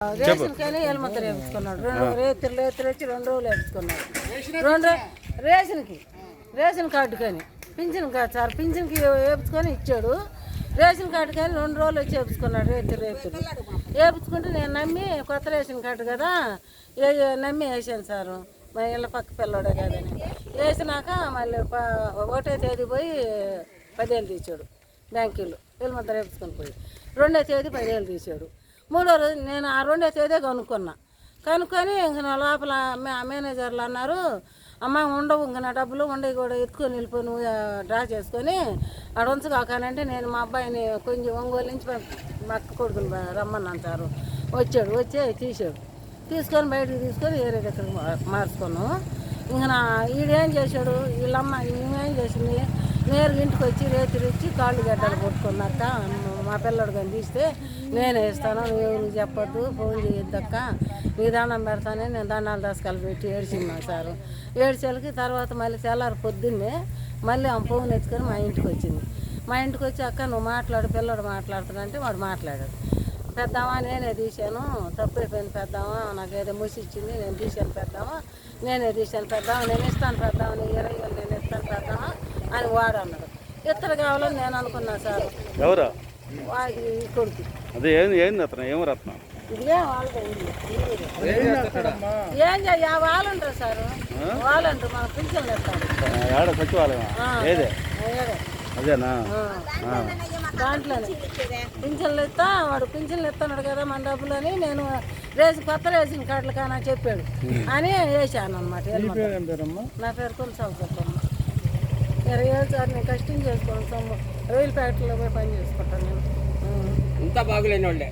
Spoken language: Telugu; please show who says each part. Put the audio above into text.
Speaker 1: రేషన్ కానీ ఎలమంతా వేపించుకున్నాడు. రేతులు వచ్చి 2 రోజులు వేపించుకున్నాడు. రేషన్ కార్డు కానీ పింఛన్ కాదు సార్, పింఛన్కి వేపించుకొని ఇచ్చాడు. రేషన్ కార్డు కానీ 2 రోజులు వచ్చి వేపించుకున్నాడు. రేతులు వేపించుకుంటే నేను నమ్మి కొత్త రేషన్ కార్డు కదా నమ్మి వేసాను సారు. మా ఇళ్ళ పక్క పిల్లడే కదని వేసినాక మళ్ళీ 1వ తేదీ పోయి 10,000 తీసాడు. బ్యాంకులు ఎలమంతా వేపించుకొని పోయి 2వ తేదీ 10,000 తీసాడు. 3వ రోజు నేను ఆ 2వ తేదీ కనుక్కొని ఇంక నా లోపల మేనేజర్లు అన్నారు, అమ్మ ఉండవు ఇంక నా డబ్బులు ఉండవు కూడా ఎత్తుకొని వెళ్ళిపోయి నువ్వు డ్రా చేసుకొని ఆడ ఉంచగాకానంటే నేను మా అబ్బాయిని కొంచెం ఒంగోలు నుంచి మా అక్క కొడుకుని రమ్మన్నాను సారు. వచ్చి తీసుకొని బయటకు తీసుకొని వేరే దగ్గరికి మార్చుకున్నాము. ఇంక ఈడేం చేశాడు, వీళ్ళమ్మ ఈమెం చేసింది, నేరుగా ఇంటికి వచ్చి రేతులు ఇచ్చి కాళ్ళు గడ్డలు కొట్టుకున్నాక మా పిల్లడు కానీ తీస్తే నేనే ఇస్తాను, నువ్వు చెప్పొద్దు, ఫోన్ చేయొద్దక్క, నీ దండం పెడతానే నేను దండాలు దశకాలు పెట్టి ఏడ్చిన్నాను సారు. ఏడ్చేళ్ళకి తర్వాత మళ్ళీ తెల్లారి పొద్దున్నే మళ్ళీ ఆ ఫోన్ ఎత్తుకొని మా ఇంటికి వచ్చింది. మా ఇంటికి వచ్చి అక్క నువ్వు మాట్లాడు, పిల్లడు మాట్లాడుతానంటే వాడు మాట్లాడాడు. పెద్దామా నేనే తీశాను, తప్పైపోయింది పెద్దామా, నాకు ఏదో ముసి ఇచ్చింది నేను తీశాను పెద్దామా, నేనే తీశాను పెద్దామా, నేను ఇస్తాను పెద్దామా, నీ 20,000 నేను ఇస్తాను పెద్దామా అని వాడు అన్నాడు. ఇతరు కావాలని నేను అనుకున్నా సార్.
Speaker 2: ఎవరా
Speaker 1: వాడి కొడుకు
Speaker 2: అదే ఏంది అతను ఏమో రత్నం
Speaker 1: ఇదే వాళ్ళదే ఏం చెయ్య వాళ్ళంటారు సార్, వాళ్ళంటారు మన పింఛన్లు ఇస్తారు
Speaker 2: సచివాలయం ఏదే అదేనా
Speaker 1: దాంట్లోనే పింఛన్లు ఇస్తా, వాడు పింఛన్లు ఇస్తున్నాడు కదా మన డబ్బులు అని నేను కొత్త రేషన్ కార్డులు కానీ చెప్పాడు అని వేసాను అనమాట. నా పేరు కొనసాగుతాను. 20 ఏళ్ళు సార్ నేను కష్టం చేసుకోను, రైలు ఫ్యాక్టరీలో పోయి పని చేసుకుంటాను నేను.
Speaker 3: ఇంత బాగులేని వాళ్ళే